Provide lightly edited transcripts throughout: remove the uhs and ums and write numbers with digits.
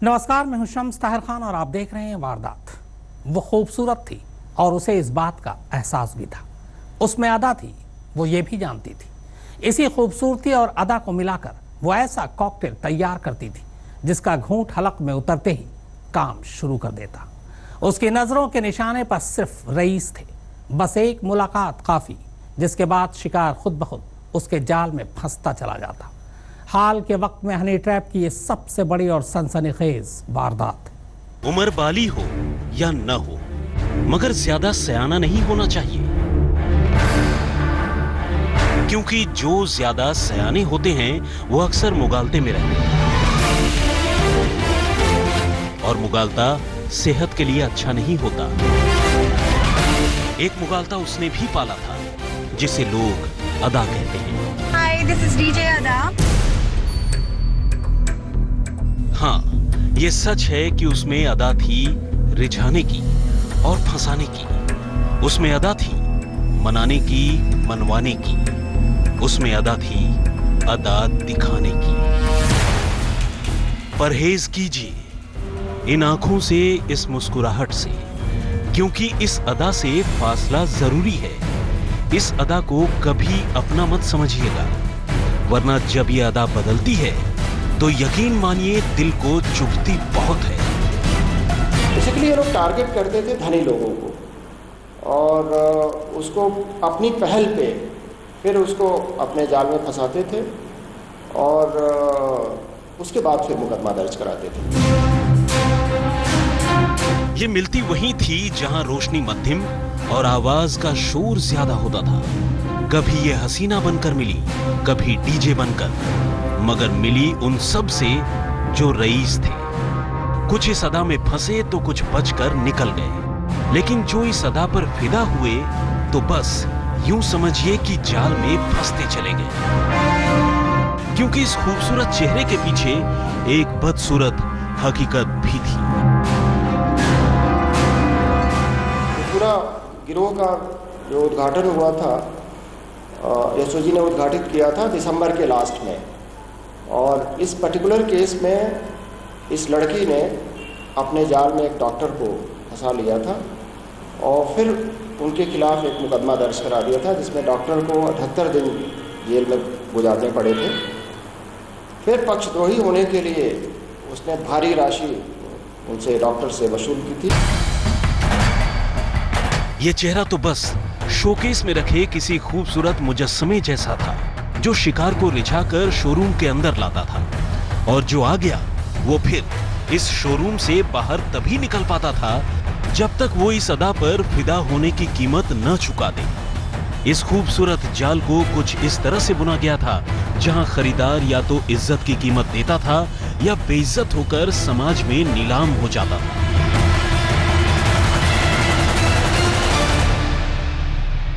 नमस्कार, मैं हूं शम्स ताहिर खान और आप देख रहे हैं वारदात। वो खूबसूरत थी और उसे इस बात का एहसास भी था। उसमें अदा थी, वो ये भी जानती थी। इसी खूबसूरती और अदा को मिलाकर वो ऐसा कॉकटेल तैयार करती थी जिसका घूंट हलक में उतरते ही काम शुरू कर देता। उसकी नजरों के निशाने पर सिर्फ रईस थे। बस एक मुलाकात काफी, जिसके बाद शिकार खुद ब खुद उसके जाल में फंसता चला जाता। हाल के वक्त में हनी ट्रैप की ये सबसे बड़ी और सनसनीखेज वारदात। उम्र बाली हो या न हो, मगर ज्यादा सयाना नहीं होना चाहिए, क्योंकि जो ज्यादा सयाने होते हैं वो अक्सर मुगालते में रहते हैं और मुगालता सेहत के लिए अच्छा नहीं होता। एक मुगालता उसने भी पाला था जिसे लोग अदा कहते हैं। हाय, दिस इज डीजे अदा। हाँ, ये सच है कि उसमें अदा थी रिझाने की और फंसाने की। उसमें अदा थी मनाने की, मनवाने की। उसमें अदा थी अदा दिखाने की। परहेज कीजिए इन आंखों से, इस मुस्कुराहट से, क्योंकि इस अदा से फासला जरूरी है। इस अदा को कभी अपना मत समझिएगा, वरना जब ये अदा बदलती है तो यकीन मानिए दिल को चुभती बहुत है। बेसिकली ये लोग टारगेट करते थे धनी लोगों को और उसको अपनी पहल पे फिर उसको अपने जाल में फंसाते थे और उसके बाद फिर मुकदमा दर्ज कराते थे। ये मिलती वहीं थी जहां रोशनी मध्यम और आवाज का शोर ज्यादा होता था। कभी ये हसीना बनकर मिली, कभी डीजे बनकर, मगर मिली उन सब से जो रईस थे। कुछ इस अदा में फंसे तो कुछ बचकर निकल गए, लेकिन जो इस अदा पर फिदा हुए तो बस यूं समझिए कि जाल में फंसते चले गए, क्योंकि इस खूबसूरत चेहरे के पीछे एक बदसूरत हकीकत भी थी। पूरा गिरोह का जो उद्घाटन हुआ था, एसओजी ने उद्घाटित किया था दिसंबर के लास्ट में, और इस पर्टिकुलर केस में इस लड़की ने अपने जाल में एक डॉक्टर को फंसा लिया था और फिर उनके खिलाफ एक मुकदमा दर्ज करा दिया था, जिसमें डॉक्टर को 78 दिन जेल में गुजारने पड़े थे। फिर पक्षद्रोही होने के लिए उसने भारी राशि उनसे, डॉक्टर से वसूल की थी। ये चेहरा तो बस शोकेस में रखे किसी खूबसूरत मुजस्समे जैसा था, जो शिकार को रिझाकर शोरूम के अंदर लाता था, और जो आ गया वो फिर इस शोरूम से बाहर तभी निकल पाता था जब तक वो इस अदा पर फिदा होने की कीमत न चुका दे। इस खूबसूरत जाल को कुछ इस तरह से बुना गया था जहां खरीदार या तो इज्जत की कीमत देता था या बेइज्जत होकर समाज में नीलाम हो जाता था।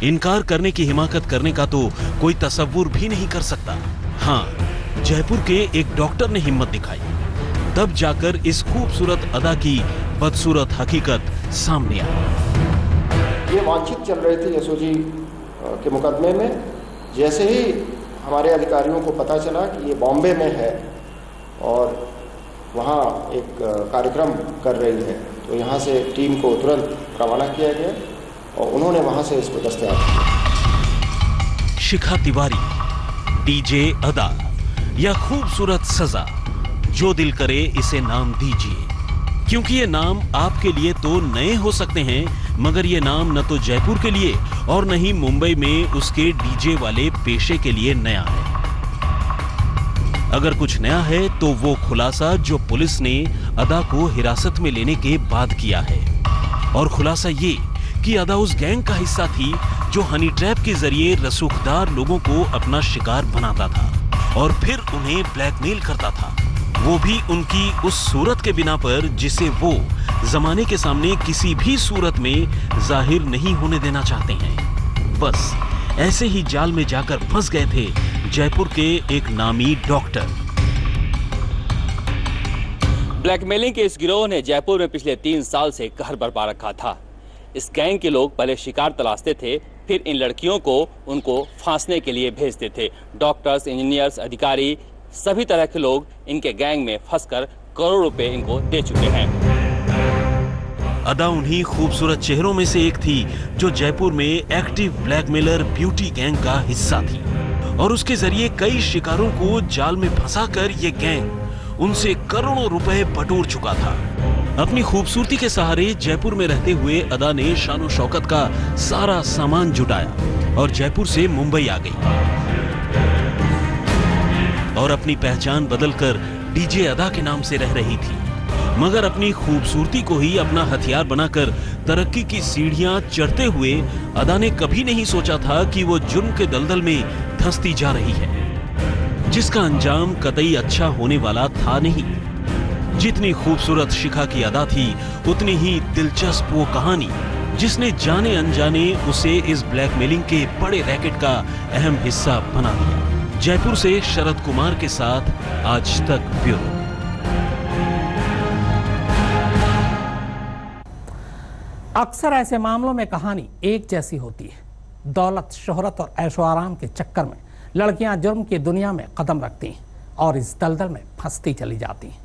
इनकार करने की हिमाकत करने का तो कोई तसव्वुर भी नहीं कर सकता। हाँ, जयपुर के एक डॉक्टर ने हिम्मत दिखाई, तब जाकर इस खूबसूरत अदा की बदसूरत हकीकत सामने आई। ये वांछित चल रही थी एसओजी के मुकदमे में। जैसे ही हमारे अधिकारियों को पता चला कि ये बॉम्बे में है और वहाँ एक कार्यक्रम कर रही है, तो यहाँ से टीम को तुरंत रवाना किया गया और उन्होंने वहां से इसको दस्तयाब किया। शिखा तिवारी, डीजे अदा या खूबसूरत सजा, जो दिल करे इसे नाम दीजिए, क्योंकि ये नाम आपके लिए तो नए हो सकते हैं, मगर ये नाम न तो जयपुर के लिए और न ही मुंबई में उसके डीजे वाले पेशे के लिए नया है। अगर कुछ नया है तो वो खुलासा जो पुलिस ने अदा को हिरासत में लेने के बाद किया है, और खुलासा ये कि अदा उस गैंग का हिस्सा थी जो हनी ट्रैप के जरिए रसूखदार लोगों को अपना शिकार बनाता था और फिर उन्हें ब्लैकमेल करता था, वो भी उनकी उस सूरत के बिना पर जिसे वो जमाने के सामने किसी भी सूरत में जाहिर नहीं होने देना चाहते हैं। बस ऐसे ही जाल में जाकर फंस गए थे जयपुर के एक नामी डॉक्टर। ब्लैकमेलिंग के इस गिरोह ने जयपुर में पिछले 3 साल से कहर बरपा रखा था। इस गैंग के लोग पहले शिकार तलाशते थे, फिर इन लड़कियों को उनको फांसने के लिए भेजते थे। डॉक्टर्स, इंजीनियर्स, अधिकारी, सभी तरह के लोग इनके गैंग में फंसकर करोड़ रुपए इनको दे चुके हैं। अदा उन्हीं खूबसूरत चेहरों में से एक थी जो जयपुर में एक्टिव ब्लैकमेलर ब्यूटी गैंग का हिस्सा थी और उसके जरिए कई शिकारों को जाल में फंसाकर ये गैंग उनसे करोड़ों रुपए बटोर चुका था। अपनी खूबसूरती के सहारे जयपुर में रहते हुए अदा ने शान शौकत का सारा सामान जुटाया और जयपुर से मुंबई आ गई और अपनी पहचान बदलकर डीजे अदा के नाम से रह रही थी। मगर अपनी खूबसूरती को ही अपना हथियार बनाकर तरक्की की सीढ़ियां चढ़ते हुए अदा ने कभी नहीं सोचा था कि वो जुर्म के दलदल में धंसती जा रही है, जिसका अंजाम कतई अच्छा होने वाला था नहीं। जितनी खूबसूरत शिखा की अदा थी, उतनी ही दिलचस्प वो कहानी जिसने जाने अनजाने उसे इस ब्लैकमेलिंग के बड़े रैकेट का अहम हिस्सा बना दिया। जयपुर से शरद कुमार के साथ आज तक ब्यूरो। अक्सर ऐसे मामलों में कहानी एक जैसी होती है। दौलत, शोहरत और ऐशो आराम के चक्कर में लड़कियां जुर्म की दुनिया में कदम रखती हैं और इस दलदल में फंसती चली जाती हैं।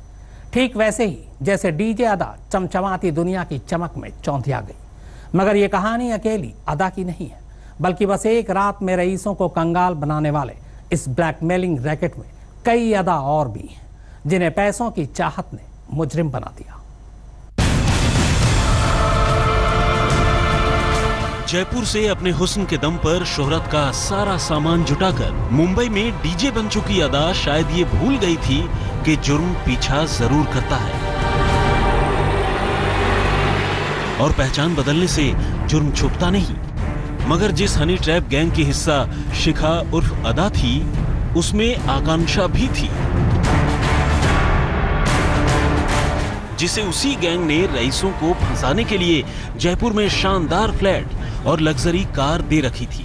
ठीक वैसे ही जैसे डीजे अदा चमचमाती दुनिया की चमक में चौंधिया गई। मगर ये कहानी अकेली अदा की नहीं है, बल्कि बस एक रात में रईसों को कंगाल बनाने वाले इस ब्लैकमेलिंग रैकेट में कई अदा और भी हैं, जिन्हें पैसों की चाहत ने मुजरिम बना दिया। जयपुर से अपने हुस्न के दम पर शोहरत का सारा सामान जुटाकर मुंबई में डीजे बन चुकी अदा शायद ये भूल गई थी कि जुर्म पीछा जरूर करता है और पहचान बदलने से जुर्म छुपता नहीं। मगर जिस हनी ट्रैप गैंग की हिस्सा शिखा उर्फ अदा थी, उसमें आकांक्षा भी थी, जिसे उसी गैंग ने रईसों को फंसाने के लिए जयपुर में शानदार फ्लैट और लग्जरी कार दे रखी थी।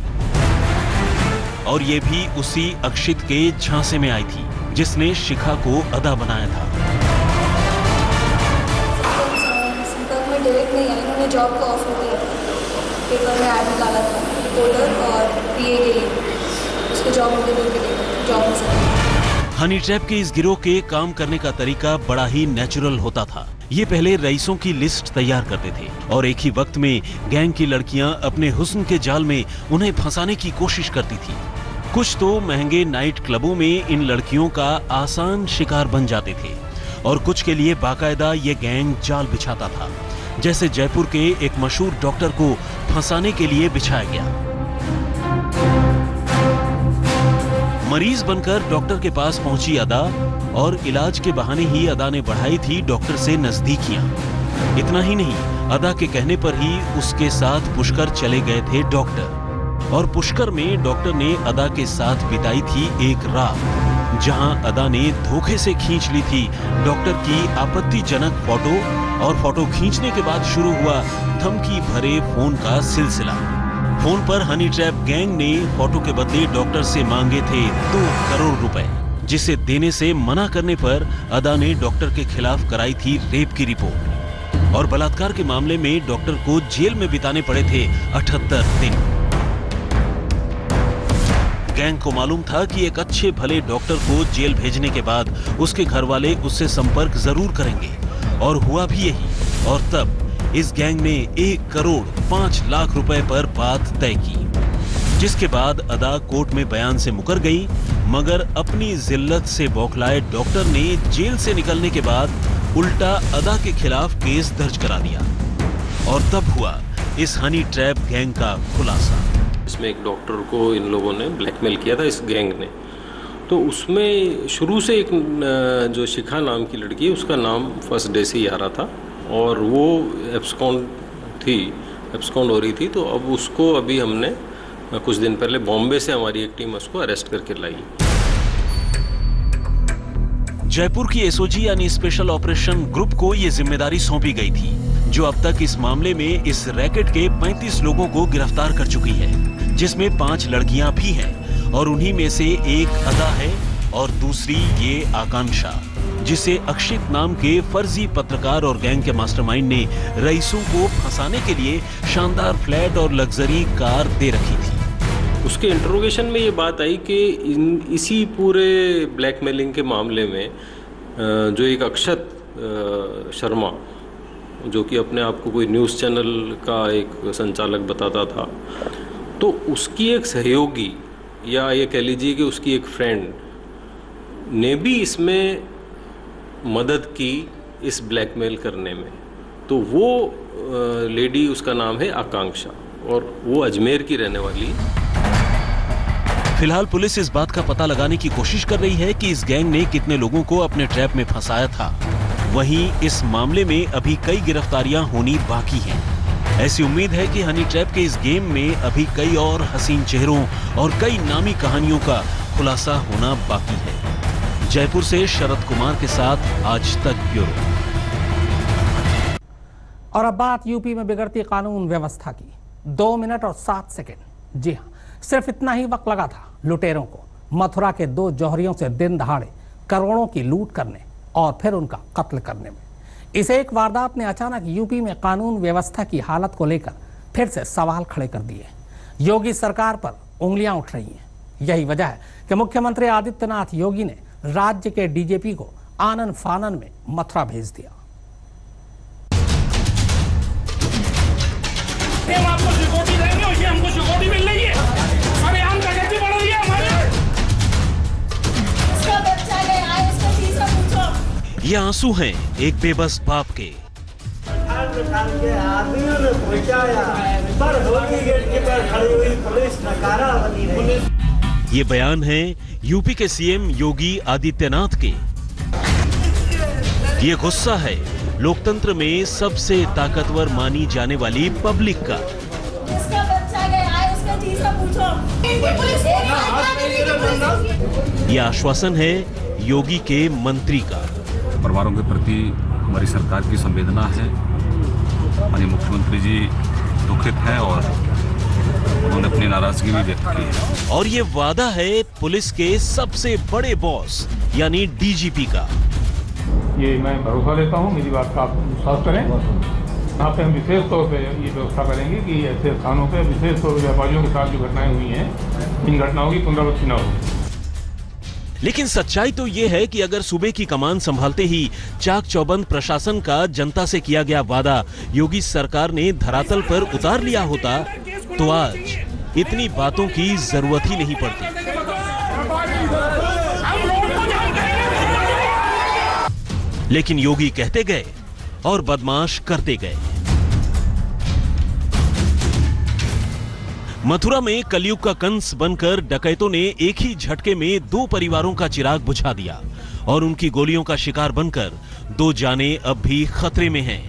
और ये भी उसी अक्षित के झांसे में आई थी जिसने शिखा को अदा बनाया था। संपर्क में डायरेक्ट नहीं आई, उन्होंने जॉब का ऑफर दिया, पेपर में ऐड निकाला था रिपोर्टर और पीए के लिए, उसके जॉब इंटरव्यू के लिए जॉब में सकता। हनी ट्रैप के इस गिरोह के काम करने का तरीका बड़ा ही नेचुरल होता था। ये पहले रईसों की लिस्ट तैयार करते थे और एक ही वक्त में गैंग की लड़कियां अपने हुस्न के जाल में उन्हें फंसाने की कोशिश करती थी। कुछ तो महंगे नाइट क्लबों में इन लड़कियों का आसान शिकार बन जाते थे और कुछ के लिए बाकायदा ये गैंग जाल बिछाता था, जैसे जयपुर के एक मशहूर डॉक्टर को फंसाने के लिए बिछाया गया। मरीज बनकर डॉक्टर के पास पहुंची अदा और इलाज के बहाने ही अदा ने बढ़ाई थी डॉक्टर से नजदीकियां। इतना ही नहीं, अदा के कहने पर ही उसके साथ पुष्कर चले गए थे डॉक्टर, और पुष्कर में डॉक्टर ने अदा के साथ बिताई थी एक रात, जहां अदा ने धोखे से खींच ली थी डॉक्टर की आपत्तिजनक फोटो और फोटो खींचने के बाद शुरू हुआ धमकी भरे फोन का सिलसिला। फोन पर हनी ट्रैप गैंग ने फोटो के बदले डॉक्टर से मांगे थे 2 करोड़ रुपए, जिसे देने से मना करने पर अदा ने डॉक्टर के खिलाफ कराई थी रेप की रिपोर्ट और बलात्कार के मामले में डॉक्टर को जेल में बिताने पड़े थे 78 दिन। गैंग को मालूम था कि एक अच्छे भले डॉक्टर को जेल भेजने के बाद उसके घर वाले उससे संपर्क जरूर करेंगे, और हुआ भी यही। और तब इस गैंग ने 1 करोड़ 5 लाख रुपए पर बात तय की, जिसके बाद अदा कोर्ट में बयान से मुकर गई। मगर अपनी जिल्लत से बौखलाए डॉक्टर ने जेल से निकलने के बाद उल्टा अदा के खिलाफ केस दर्ज करा दिया, और तब हुआ इस हनी ट्रैप गैंग का खुलासा। इसमें एक डॉक्टर को इन लोगों ने ब्लैकमेल किया था, इस गैंग ने। तो उसमें शुरू से एक जो शिखा नाम की लड़की है, उसका नाम फर्स्ट डे से ही आ रहा था और वो एब्सकॉन्ड हो रही थी। तो अब उसको अभी हमने कुछ दिन पहले बॉम्बे से हमारी एक टीम उसको अरेस्ट करके लाई। जयपुर की एसओजी यानी स्पेशल ऑपरेशन ग्रुप को ये जिम्मेदारी सौंपी गई थी, जो अब तक इस मामले में इस रैकेट के 35 लोगों को गिरफ्तार कर चुकी है, जिसमें 5 लड़कियां भी हैं और उन्हीं में से एक अदा है और दूसरी ये आकांक्षा, जिसे अक्षित नाम के फर्जी पत्रकार और गैंग के मास्टरमाइंड ने रईसों को फंसाने के लिए शानदार फ्लैट और लग्जरी कार दे रखी थी। उसके इंटरोगेशन में ये बात आई कि इसी पूरे ब्लैकमेलिंग के मामले में जो एक अक्षत शर्मा, जो कि अपने आप को कोई न्यूज़ चैनल का एक संचालक बताता था, तो उसकी एक सहयोगी या ये कह लीजिए कि उसकी एक फ्रेंड ने भी इसमें मदद की इस ब्लैकमेल करने में। तो वो लेडी, उसका नाम है आकांक्षा और वो अजमेर की रहने वाली है। फिलहाल पुलिस इस बात का पता लगाने की कोशिश कर रही है कि इस गैंग ने कितने लोगों को अपने ट्रैप में फंसाया था। वहीं इस मामले में अभी कई गिरफ्तारियां होनी बाकी हैं। ऐसी उम्मीद है कि हनी ट्रैप के इस गेम में अभी कई और हसीन चेहरों और कई नामी कहानियों का खुलासा होना बाकी है। जयपुर से शरद कुमार के साथ आज तक ब्यूरो। और अब बात यूपी में बिगड़ती कानून व्यवस्था की। 2 मिनट और 7 सेकंड, जी हाँ, सिर्फ इतना ही वक्त लगा था लुटेरों को मथुरा के 2 जौहरियों से दिन दहाड़े करोड़ों की लूट करने और फिर उनका कत्ल करने में। इस एक वारदात ने अचानक यूपी में कानून व्यवस्था की हालत को लेकर फिर से सवाल खड़े कर दिए। योगी सरकार पर उंगलियां उठ रही हैं। यही वजह है कि मुख्यमंत्री आदित्यनाथ योगी ने राज्य के डीजीपी को आनन फानन में मथुरा भेज दिया। हम आपको सिक्योरिटी देंगे और ये हमको सिक्योरिटी मिल रही है। अरे हम प्रगति बढ़ रही है हमारी। उसका बच्चा गया है, उसका चीज का पूछो। ये आंसू हैं एक बेबस बाप के। आदमियों ने पहुंचाया पर होली गेट के पास खड़ी हुई पुलिस नकारा बनी रही। ये बयान है यूपी के सीएम योगी आदित्यनाथ के। ये गुस्सा है लोकतंत्र में सबसे ताकतवर मानी जाने वाली पब्लिक का। उसका बच्चा गया है, उसका चीज का पूछो। ये आश्वासन है योगी के मंत्री का। परिवारों के प्रति हमारी सरकार की संवेदना है। हमारे मुख्यमंत्री जी दुखित हैं और उन्होंने अपनी नाराजगी भी व्यक्त की है। और ये वादा है पुलिस के सबसे बड़े बॉस यानी डीजीपी का। ये मैं भरोसा देता हूँ, मेरी बात का आप विश्वास करें। यहाँ पे हम विशेष तौर पे ये व्यवस्था करेंगे कि ऐसे स्थानों पे विशेष तौर पर व्यापारियों के साथ जो घटनाएं हुई हैं, इन घटनाओं की पुनरावृत्ति न हो। लेकिन सच्चाई तो ये है कि अगर सूबे की कमान संभालते ही चाक चौबंद प्रशासन का जनता से किया गया वादा योगी सरकार ने धरातल पर उतार लिया होता तो आज इतनी बातों की जरूरत ही नहीं पड़ती। लेकिन योगी कहते गए और बदमाश करते गए। मथुरा में कलयुग का कंस बनकर डकैतों ने एक ही झटके में 2 परिवारों का चिराग बुझा दिया और उनकी गोलियों का शिकार बनकर 2 जानें अब भी खतरे में हैं।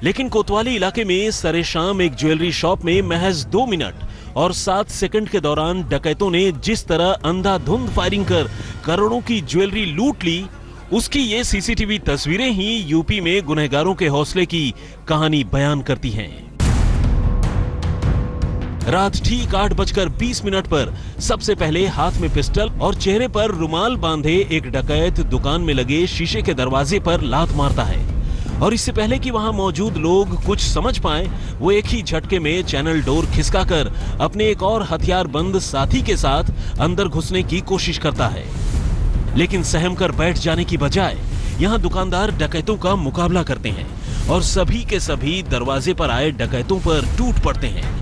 लेकिन कोतवाली इलाके में सरेशाम एक ज्वेलरी शॉप में महज 2 मिनट और 7 सेकंड के दौरान डकैतों ने जिस तरह अंधाधुंध फायरिंग कर करोड़ों की ज्वेलरी लूट ली, उसकी ये सीसीटीवी तस्वीरें ही यूपी में गुनहगारों के हौसले की कहानी बयान करती हैं। रात ठीक 8:20 पर सबसे पहले हाथ में पिस्टल और चेहरे पर रुमाल बांधे एक डकैत दुकान में लगे शीशे के दरवाजे पर लात मारता है और इससे पहले कि वहां मौजूद लोग कुछ समझ पाए, वो एक ही झटके में चैनल डोर खिसकाकर अपने एक और हथियारबंद साथी के साथ अंदर घुसने की कोशिश करता है। लेकिन सहम कर बैठ जाने की बजाय यहां दुकानदार डकैतों का मुकाबला करते हैं और सभी के सभी दरवाजे पर आए डकैतों पर टूट पड़ते हैं।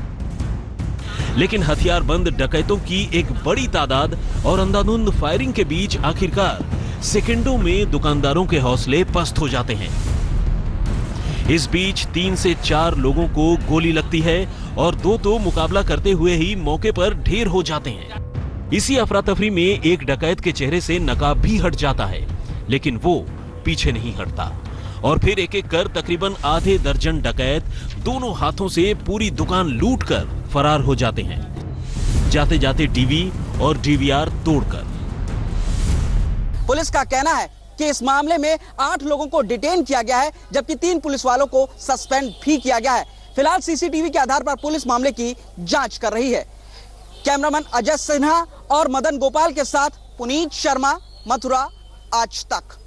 लेकिन हथियारबंद डकैतों की एक बड़ी तादाद और अंधाधुंध फायरिंग के बीच आखिरकार सेकंडों में दुकानदारों के हौसले पस्त हो जाते हैं। इस बीच 3 से 4 लोगों को गोली लगती है और 2 तो मुकाबला करते हुए ही मौके पर ढेर हो जाते हैं। इसी अफरा तफरी में एक डकैत के चेहरे से नकाब भी हट जाता है, लेकिन वो पीछे नहीं हटता और फिर एक एक कर तकरीबन आधे दर्जन डकैत दोनों हाथों से पूरी दुकान लूटकर फरार हो जाते हैं, जाते जाते टीवी और डीवीआर तोड़कर। पुलिस का कहना है कि इस मामले में 8 लोगों को डिटेन किया गया है, जबकि 3 पुलिस वालों को सस्पेंड भी किया गया है। फिलहाल सीसीटीवी के आधार पर पुलिस मामले की जांच कर रही है। कैमरामैन अजय सिन्हा और मदन गोपाल के साथ पुनीत शर्मा, मथुरा, आज तक।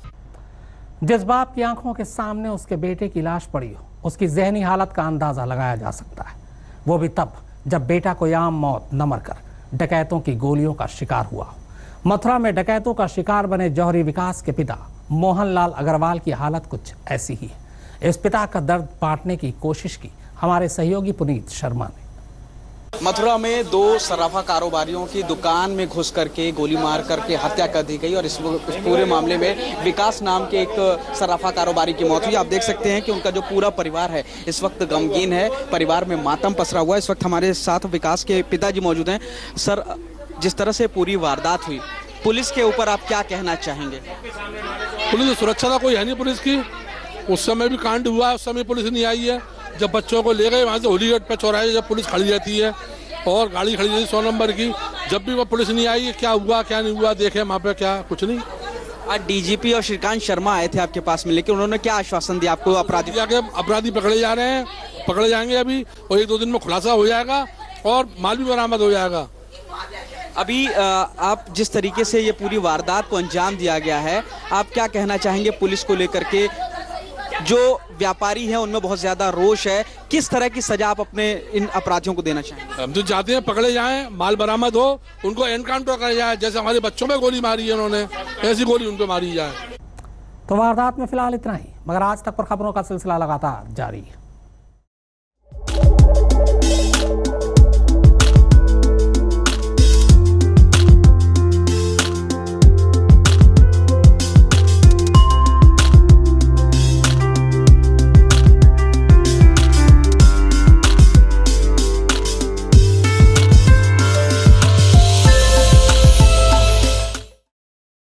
जिस बाप की आंखों के सामने उसके बेटे की लाश पड़ी हो, उसकी जहनी हालत का अंदाजा लगाया जा सकता है। वो भी तब जब बेटा कोई आम मौत न मरकर डकैतों की गोलियों का शिकार हुआ। मथुरा में डकैतों का शिकार बने जौहरी विकास के पिता मोहनलाल अग्रवाल की हालत कुछ ऐसी ही है। इस पिता का दर्द बांटने की कोशिश की हमारे सहयोगी पुनीत शर्मा ने। मथुरा में 2 सराफा कारोबारियों की दुकान में घुस करके गोली मार करके हत्या कर दी गई और इस पूरे मामले में विकास नाम के एक सराफा कारोबारी की मौत हुई। आप देख सकते हैं कि उनका जो पूरा परिवार है इस वक्त गमगीन है, परिवार में मातम पसरा हुआ है। इस वक्त हमारे साथ विकास के पिताजी मौजूद हैं। सर, जिस तरह से पूरी वारदात हुई, पुलिस के ऊपर आप क्या कहना चाहेंगे? पुलिस सुरक्षा का कोई है नहीं पुलिस की। उस समय भी कांड हुआ है, उस समय पुलिस नहीं आई है। जब बच्चों को ले गए वहाँ से होली गेट पे चौराहे जब पुलिस खड़ी रहती है और गाड़ी खड़ी रहती 100 नंबर की, जब भी वो पुलिस नहीं आई, क्या हुआ क्या नहीं हुआ देखे वहाँ पे, क्या कुछ नहीं। आज डीजीपी और श्रीकांत शर्मा आए थे आपके पास में, लेकिन उन्होंने क्या आश्वासन दिया आपको? अपराधी पकड़े जा रहे हैं, पकड़े जाएंगे अभी और 1-2 दिन में खुलासा हो जाएगा और माल भी बरामद हो जाएगा। अभी आप जिस तरीके से ये पूरी वारदात को अंजाम दिया गया है, आप क्या कहना चाहेंगे पुलिस को लेकर के? जो व्यापारी हैं उनमें बहुत ज्यादा रोष है, किस तरह की सजा आप अपने इन अपराधियों को देना चाहेंगे? हम तो चाहते हैं पकड़े जाएं, माल बरामद हो, उनको एनकाउंटर करा जाए। जैसे हमारे बच्चों पे गोली मारी है उन्होंने, ऐसी गोली उन पे मारी जाए। तो वारदात में फिलहाल इतना ही, मगर आज तक पर खबरों का सिलसिला लगातार जारी है।